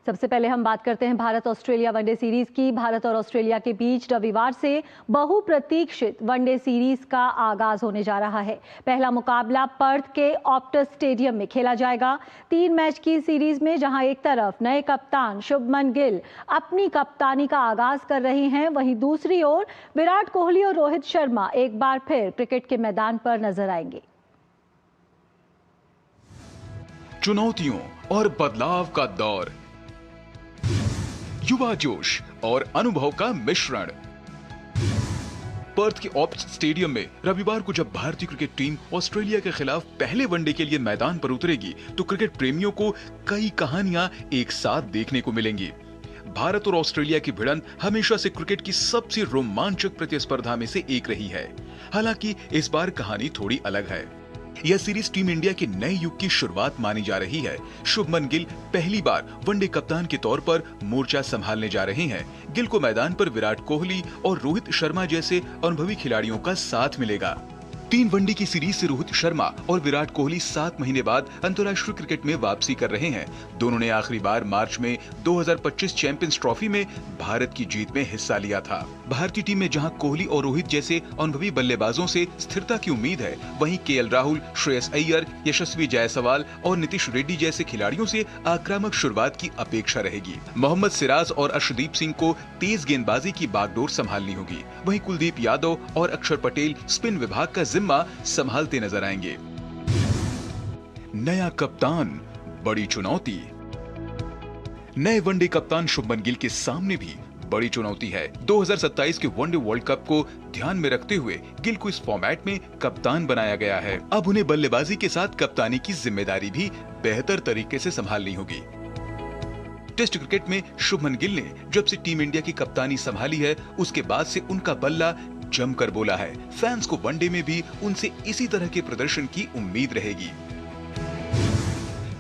सबसे पहले हम बात करते हैं भारत ऑस्ट्रेलिया वनडे सीरीज की। भारत और ऑस्ट्रेलिया के बीच रविवार से बहुप्रतीक्षित वनडे सीरीज का आगाज होने जा रहा है। पहला मुकाबला पर्थ के ऑप्टस स्टेडियम में खेला जाएगा। 3 मैच की सीरीज में जहां एक तरफ नए कप्तान शुभमन गिल अपनी कप्तानी का आगाज कर रहे हैं, वहीं दूसरी ओर विराट कोहली और रोहित शर्मा एक बार फिर क्रिकेट के मैदान पर नजर आएंगे। चुनौतियों और बदलाव का दौर, युवा जोश और अनुभव का मिश्रण। पर्थ के ऑप्ट स्टेडियम में रविवार को जब भारतीय क्रिकेट टीम ऑस्ट्रेलिया के खिलाफ पहले वनडे के लिए मैदान पर उतरेगी तो क्रिकेट प्रेमियों को कई कहानियां एक साथ देखने को मिलेंगी। भारत और ऑस्ट्रेलिया की भिड़ंत हमेशा से क्रिकेट की सबसे रोमांचक प्रतिस्पर्धा में से एक रही है। हालांकि इस बार कहानी थोड़ी अलग है। यह सीरीज टीम इंडिया के नए युग की शुरुआत मानी जा रही है। शुभमन गिल पहली बार वनडे कप्तान के तौर पर मोर्चा संभालने जा रहे हैं। गिल को मैदान पर विराट कोहली और रोहित शर्मा जैसे अनुभवी खिलाड़ियों का साथ मिलेगा। 3 वनडे की सीरीज से रोहित शर्मा और विराट कोहली 7 महीने बाद अंतर्राष्ट्रीय क्रिकेट में वापसी कर रहे हैं। दोनों ने आखिरी बार मार्च में 2025 चैंपियंस ट्रॉफी में भारत की जीत में हिस्सा लिया था। भारतीय टीम में जहां कोहली और रोहित जैसे अनुभवी बल्लेबाजों से स्थिरता की उम्मीद है, वहीं केएल राहुल, श्रेयस अय्यर, यशस्वी जायसवाल और नीतीश रेड्डी जैसे खिलाड़ियों से आक्रामक शुरुआत की अपेक्षा रहेगी। मोहम्मद सिराज और अर्शदीप सिंह को तेज गेंदबाजी की बागडोर संभालनी होगी। वहीं कुलदीप यादव और अक्षर पटेल स्पिन विभाग का जिम्मा संभालते नजर आएंगे। नया कप्तान, बड़ी चुनौती। नए वनडे कप्तान शुभमन गिल के सामने भी बड़ी चुनौती है। 2027 के वनडे वर्ल्ड कप को ध्यान में रखते हुए गिल को इस फॉर्मेट में कप्तान बनाया गया है। अब उन्हें बल्लेबाजी के साथ कप्तानी की जिम्मेदारी भी बेहतर तरीके से संभालनी होगी। टेस्ट क्रिकेट में शुभमन गिल ने जब से टीम इंडिया की कप्तानी संभाली है, उसके बाद से उनका बल्ला जमकर बोला है। फैंस को वनडे में भी उनसे इसी तरह के प्रदर्शन की उम्मीद रहेगी।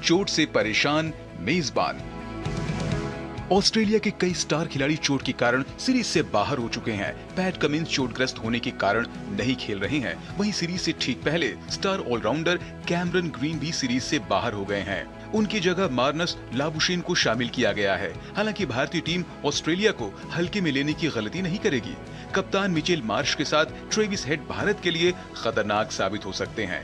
चोट से परेशान मेजबान। ऑस्ट्रेलिया के कई स्टार खिलाड़ी चोट के कारण सीरीज से बाहर हो चुके हैं। पैट कमिंस चोटग्रस्त होने के कारण नहीं खेल रहे हैं। वहीं सीरीज से ठीक पहले स्टार ऑलराउंडर कैमरन ग्रीन भी सीरीज से बाहर हो गए हैं। उनकी जगह मार्नस लाबुशेन को शामिल किया गया है। हालांकि भारतीय टीम ऑस्ट्रेलिया को हल्के में लेने की गलती नहीं करेगी। कप्तान मिचेल मार्श के साथ ट्रेविस हेड भारत के लिए खतरनाक साबित हो सकते हैं।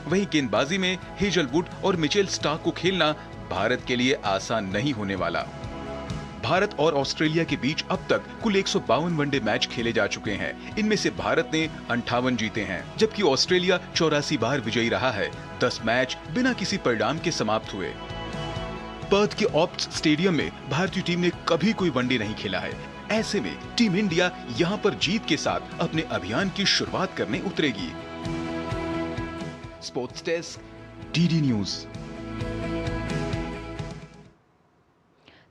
वहीं गेंदबाजी में हेजलवुड और मिचेल स्टार्क को खेलना भारत के लिए आसान नहीं होने वाला। भारत और ऑस्ट्रेलिया के बीच अब तक कुल 152 वनडे मैच खेले जा चुके हैं। इनमें से भारत ने 58 जीते हैं, जबकि ऑस्ट्रेलिया 84 बार विजयी रहा है। 10 मैच बिना किसी परिणाम के समाप्त हुए। पर्थ के ऑप्ट स्टेडियम में भारतीय टीम ने कभी कोई वनडे नहीं खेला है। ऐसे में टीम इंडिया यहां पर जीत के साथ अपने अभियान की शुरुआत करने उतरेगी। Sports desk, DD news.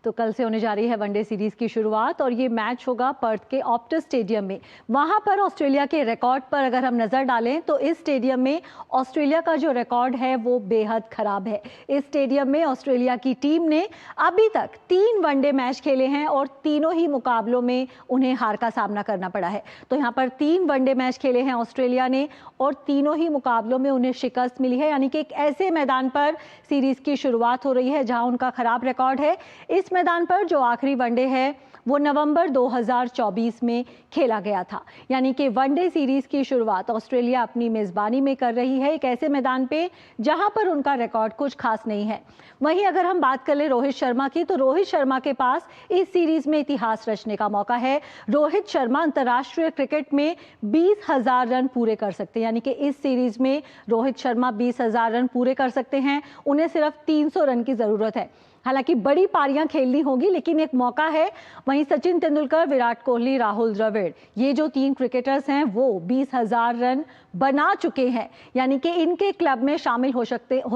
तो कल से होने जा रही है वनडे सीरीज की शुरुआत और ये मैच होगा पर्थ के ऑप्टस स्टेडियम में। वहां पर ऑस्ट्रेलिया के रिकॉर्ड पर अगर हम नजर डालें तो इस स्टेडियम में ऑस्ट्रेलिया का जो रिकॉर्ड है वो बेहद खराब है। इस स्टेडियम में ऑस्ट्रेलिया की टीम ने अभी तक 3 वनडे मैच खेले हैं और तीनों ही मुकाबलों में उन्हें हार का सामना करना पड़ा है। तो यहाँ पर 3 वनडे मैच खेले हैं ऑस्ट्रेलिया ने और तीनों ही मुकाबलों में उन्हें शिकस्त मिली है। यानी कि एक ऐसे मैदान पर सीरीज की शुरुआत हो रही है जहां उनका खराब रिकॉर्ड है। इस मैदान पर जो आखिरी वनडे है वो नवंबर 2024 में खेला गया था। यानी कि वनडे सीरीज की शुरुआत ऑस्ट्रेलिया अपनी मेजबानी में कर रही है एक ऐसे मैदान पे जहां पर उनका रिकॉर्ड कुछ खास नहीं है। वहीं अगर हम बात कर ले रोहित शर्मा की, तो रोहित शर्मा के पास इस सीरीज में इतिहास रचने का मौका है। रोहित शर्मा अंतर्राष्ट्रीय क्रिकेट में 20,000 रन पूरे कर सकते हैं। यानी कि इस सीरीज में रोहित शर्मा 20,000 रन पूरे कर सकते हैं। उन्हें सिर्फ 300 रन की जरूरत है। हालांकि बड़ी पारियां खेलनी होगी, लेकिन एक मौका है। वहीं सचिन तेंदुलकर, विराट कोहली, राहुल द्रविड़, ये जो 3 क्रिकेटर्स हैं वो 20,000 रन बना चुके हैं। यानी कि इनके क्लब में शामिल हो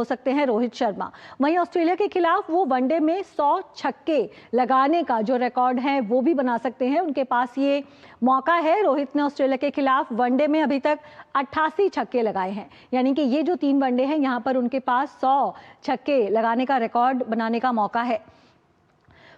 सकते हैं रोहित शर्मा। वहीं ऑस्ट्रेलिया के खिलाफ वो वनडे में 100 छक्के लगाने का जो रिकॉर्ड है वो भी बना सकते हैं। उनके पास ये मौका है। रोहित ने ऑस्ट्रेलिया के खिलाफ वनडे में अभी तक 88 छक्के लगाए हैं। यानी कि ये जो 3 वनडे हैं यहाँ पर उनके पास 100 छक्के लगाने का रिकॉर्ड बनाने का मौका है।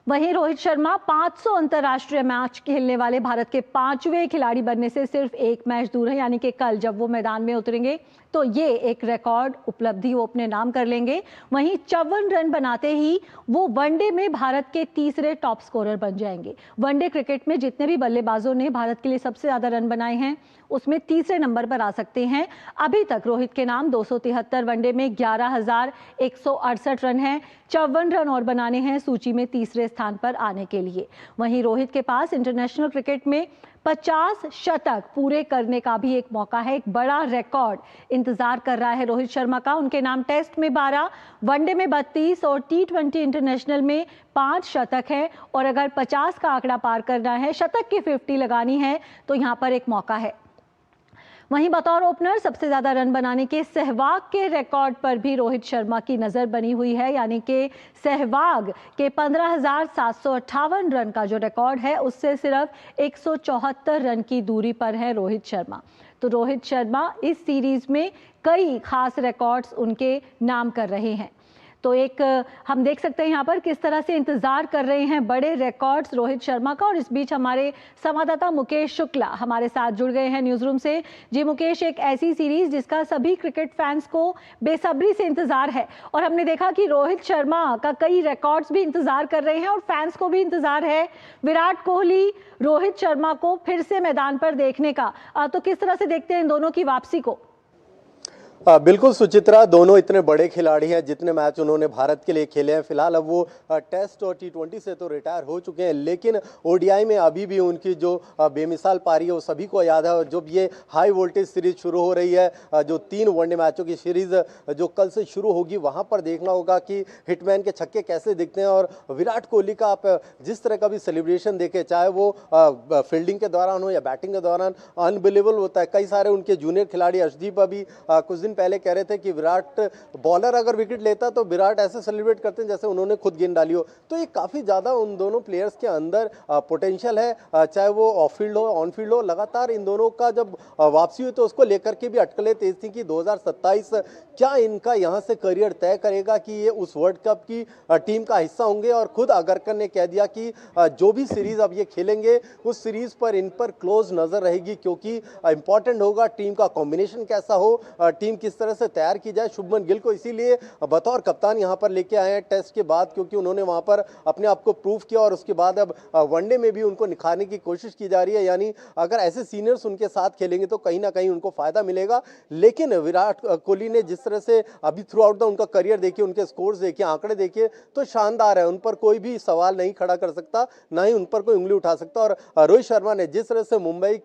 वहीं रोहित शर्मा 500 अंतर्राष्ट्रीय मैच खेलने वाले भारत के 5वें खिलाड़ी बनने से सिर्फ एक मैच दूर है। यानी कि कल जब वो मैदान में उतरेंगे तो ये एक रिकॉर्ड उपलब्धि वो अपने नाम कर लेंगे। वहीं 54 रन बनाते ही वो वनडे में भारत के तीसरे टॉप स्कोरर बन जाएंगे। वनडे क्रिकेट में जितने भी बल्लेबाजों ने भारत के लिए सबसे ज्यादा रन बनाए हैं उसमें तीसरे नंबर पर आ सकते हैं। अभी तक रोहित के नाम 273 वनडे में 11,168 रन हैं। 54 रन और बनाने हैं सूची में तीसरे स्थान पर आने के लिए। वहीं रोहित के पास इंटरनेशनल क्रिकेट में 50 शतक पूरे करने का भी एक मौका है। एक बड़ा रिकॉर्ड इंतजार कर रहा है रोहित शर्मा का। उनके नाम टेस्ट में 12, वनडे में 32 और T20 इंटरनेशनल में 5 शतक है। और अगर 50 का आंकड़ा पार करना है, शतक की 50 लगानी है, तो यहाँ पर एक मौका है। वहीं बतौर ओपनर सबसे ज्यादा रन बनाने के सहवाग के रिकॉर्ड पर भी रोहित शर्मा की नजर बनी हुई है, यानी कि सहवाग के 15,758 रन का जो रिकॉर्ड है उससे सिर्फ 174 रन की दूरी पर है रोहित शर्मा। तो रोहित शर्मा इस सीरीज में कई खास रिकॉर्ड्स उनके नाम कर रहे हैं। तो एक हम देख सकते हैं यहाँ पर किस तरह से इंतजार कर रहे हैं बड़े रिकॉर्ड्स रोहित शर्मा का। और इस बीच हमारे संवाददाता मुकेश शुक्ला हमारे साथ जुड़ गए हैं न्यूज रूम से। जी मुकेश, एक ऐसी सीरीज जिसका सभी क्रिकेट फैंस को बेसब्री से इंतजार है और हमने देखा कि रोहित शर्मा का कई रिकॉर्ड्स भी इंतजार कर रहे हैं और फैंस को भी इंतजार है विराट कोहली, रोहित शर्मा को फिर से मैदान पर देखने का। तो किस तरह से देखते हैं इन दोनों की वापसी को? बिल्कुल सुचित्रा, दोनों इतने बड़े खिलाड़ी हैं, जितने मैच उन्होंने भारत के लिए खेले हैं। फिलहाल अब वो टेस्ट और T20 से तो रिटायर हो चुके हैं, लेकिन ODI में अभी भी उनकी जो बेमिसाल पारी है वो सभी को याद है। और जब ये हाई वोल्टेज सीरीज शुरू हो रही है, जो 3 वनडे मैचों की सीरीज जो कल से शुरू होगी, वहाँ पर देखना होगा कि हिटमैन के छक्के कैसे दिखते हैं। और विराट कोहली का आप जिस तरह का भी सेलिब्रेशन देखें, चाहे वो फील्डिंग के दौरान हो या बैटिंग के दौरान, अनबिलीवेबल होता है। कई सारे उनके जूनियर खिलाड़ी, अर्शदीप अभी कुछ दिन पहले कह रहे थे कि विराट बॉलर अगर विकेट लेता तो विराट ऐसे सेलिब्रेट करते हैं जैसे उन्होंने खुद गेंद डाली हो। तो ये काफी ज्यादा उन दोनों प्लेयर्स के अंदर पोटेंशियल है, चाहे वो ऑफ फील्ड हो ऑन फील्ड हो। लगातार इन दोनों का जब वापसी हुई तो उसको लेकर के भी अटकलें तेज थी कि 2027 क्या इनका यहाँ से करियर तय करेगा कि ये उस वर्ल्ड कप की टीम का हिस्सा होंगे। और खुद अगरकर ने कह दिया कि जो भी सीरीज अब ये खेलेंगे उस सीरीज पर इन पर क्लोज नजर रहेगी, क्योंकि इंपॉर्टेंट होगा टीम का कॉम्बिनेशन कैसा हो, टीम किस तरह से तैयार की जाए। शुभमन गिल को इसीलिए बतौर कप्तान यहां पर लेके आए हैं टेस्ट के बाद, क्योंकि उन्होंने वहां पर अपने आप को प्रूव किया और उसके बाद अब वनडे में भी उनको निखारने की कोशिश की जा रही है। यानी अगर ऐसे सीनियर्स उनके साथ खेलेंगे तो कहीं ना कहीं उनको फायदा मिलेगा। लेकिन विराट कोहली ने जिस तरह से अभी थ्रू आउट द उनका करियर देखिए, उनके स्कोर्स देखिए, आंकड़े देखिए, तो शानदार है। उन पर कोई भी सवाल नहीं खड़ा कर सकता, ना ही उन पर कोई उंगली उठा सकता। और रोहित शर्मा ने जिस तरह से मुंबई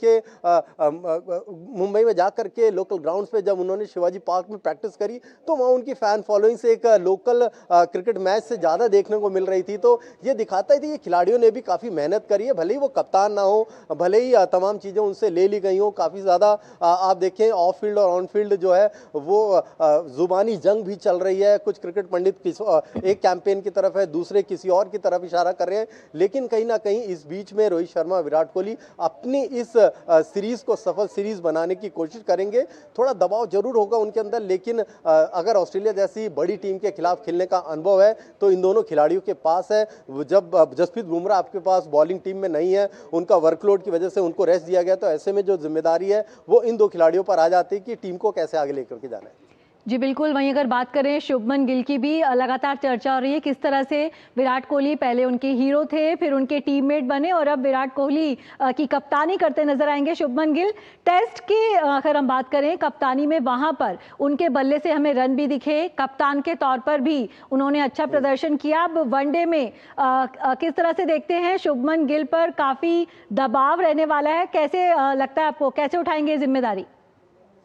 में जाकर के लोकल ग्राउंड्स पे जब उन्होंने शिवाजी पार्क में प्रैक्टिस करी तो वहां उनकी फैन फॉलोइंग से एक लोकल क्रिकेट मैच से ज्यादा देखने को मिल रही थी। तो ये दिखाता है कि खिलाड़ियों ने भी काफी मेहनत करी है, भले ही वो कप्तान ना हो, भले ही तमाम चीजें उनसे ले ली गई हो। काफी ज्यादा आप देखें ऑफ फील्ड और ऑन फील्ड जो है वो जुबानी जंग भी चल रही है। कुछ क्रिकेट पंडित एक कैंपेन की तरफ है, दूसरे किसी और की तरफ इशारा कर रहे हैं। लेकिन कहीं ना कहीं इस बीच में रोहित शर्मा, विराट कोहली अपनी इस सीरीज को सफल सीरीज बनाने की कोशिश करेंगे। थोड़ा दबाव जरूर होगा उनके अंदर, लेकिन अगर ऑस्ट्रेलिया जैसी बड़ी टीम के खिलाफ खेलने का अनुभव है तो इन दोनों खिलाड़ियों के पास है। जब जसप्रीत बुमराह आपके पास बॉलिंग टीम में नहीं है, उनका वर्कलोड की वजह से उनको रेस्ट दिया गया, तो ऐसे में जो जिम्मेदारी है वो इन दो खिलाड़ियों पर आ जाती है कि टीम को कैसे आगे लेकर के जाना है। जी बिल्कुल। वहीं अगर बात करें शुभमन गिल की भी लगातार चर्चा हो रही है, किस तरह से विराट कोहली पहले उनके हीरो थे, फिर उनके टीममेट बने और अब विराट कोहली की कप्तानी करते नजर आएंगे शुभमन गिल। टेस्ट की अगर हम बात करें कप्तानी में, वहां पर उनके बल्ले से हमें रन भी दिखे, कप्तान के तौर पर भी उन्होंने अच्छा प्रदर्शन किया। अब वनडे में किस तरह से देखते हैं शुभमन गिल पर काफी दबाव रहने वाला है, कैसे लगता है आपको, कैसे उठाएंगे जिम्मेदारी?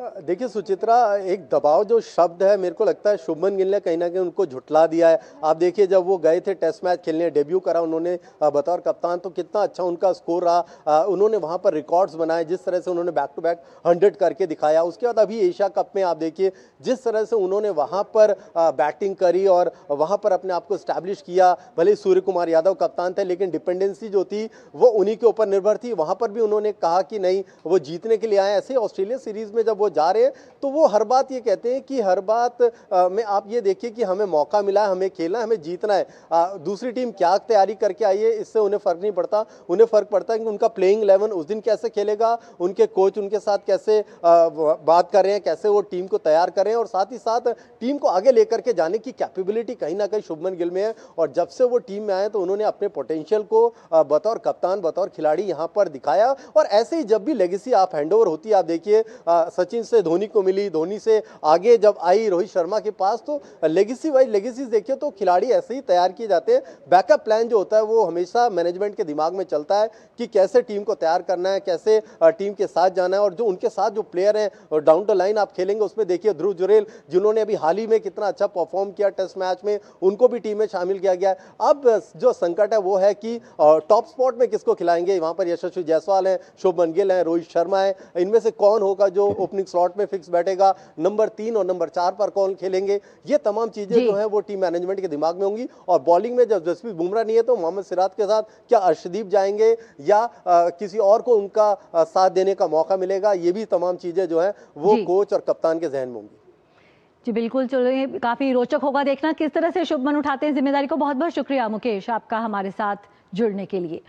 देखिए सुचित्रा, एक दबाव जो शब्द है, मेरे को लगता है शुभमन गिल ने कहीं ना कहीं उनको झुठला दिया है। आप देखिए जब वो गए थे टेस्ट मैच खेलने, डेब्यू करा उन्होंने बतौर कप्तान, तो कितना अच्छा उनका स्कोर रहा। उन्होंने वहां पर रिकॉर्ड्स बनाए, जिस तरह से उन्होंने बैक टू बैक 100 करके दिखाया। उसके बाद अभी एशिया कप में आप देखिए जिस तरह से उन्होंने वहां पर बैटिंग करी और वहां पर अपने आप को स्टैब्लिश किया। भले सूर्य कुमार यादव कप्तान थे, लेकिन डिपेंडेंसी जो थी वो उन्हीं के ऊपर निर्भर थी। वहां पर भी उन्होंने कहा कि नहीं, वो जीतने के लिए आए। ऐसे ऑस्ट्रेलिया सीरीज में जब वो जा रहे हैं तो वो हर बात ये कहते हैं कि हर बात में आप ये देखिए कि हमें मौका मिला है, हमें खेलना है, हमें जीतना है। दूसरी टीम क्या तैयारी करके आई है इससे उन्हें फर्क नहीं पड़ता। उन्हें फर्क पड़ता है कि उनका प्लेइंग 11 उस दिन कैसे खेलेगा, उनके कोच उनके साथ कैसे बात कर रहे हैं, कैसे वो टीम को तैयार कर रहे हैं, और साथ ही साथ टीम को आगे लेकर के जाने की कैपेबिलिटी कहीं ना कहीं शुभमन गिल में है। और जब से वो टीम में आए तो उन्होंने अपने पोटेंशियल को बतौर कप्तान, बतौर खिलाड़ी यहाँ पर दिखाया। और ऐसे ही जब भी लेगेसी आप हैंडओवर होती है, आप देखिए सचिन से धोनी को मिली, धोनी से आगे जब आई रोहित शर्मा के पास, तो लेगेसी वाइज लेगेसीज देखिए तो खिलाड़ी ऐसे ही तैयार किए जाते हैं। बैकअप प्लान जो होता है वो हमेशा मैनेजमेंट के दिमाग में चलता है कि कैसे टीम को तैयार करना है, कैसे टीम के साथ जाना है। और जो उनके साथ जो प्लेयर हैं डाउन द लाइन आप खेलेंगे उसमें देखिए ध्रुव जुरेल जिन्होंने अभी हाल ही में कितना अच्छा परफॉर्म किया टेस्ट मैच में, उनको भी टीम में शामिल किया गया है। अब जो संकट है वो है कि टॉप स्पॉट में किसको खिलाएंगे। वहां पर यशस्वी जायसवाल है, शुभमन गिल है, रोहित शर्मा है, इनमें से कौन होगा जो ओपनिंग स्लॉट में फिक्स बैठेगा, नंबर 3 और नंबर 4 पर कौन खेलेंगे, ये तमाम चीजें जो है वो टीम मैनेजमेंट के दिमाग में होंगी। और बॉलिंग में जब जसप्रीत बुमराह नहीं है तो मोहम्मद सिराज के साथ क्या अर्शदीप जाएंगे या किसी और को उनका साथ देने का मौका मिलेगा, ये भी तमाम चीजें जो है वो कोच और कप्तान के जहन में होंगी। जी बिल्कुल, चलो काफी रोचक होगा देखना किस तरह से शुभमन उठाते हैं जिम्मेदारी को। बहुत बहुत शुक्रिया मुकेश आपका हमारे साथ जुड़ने के लिए।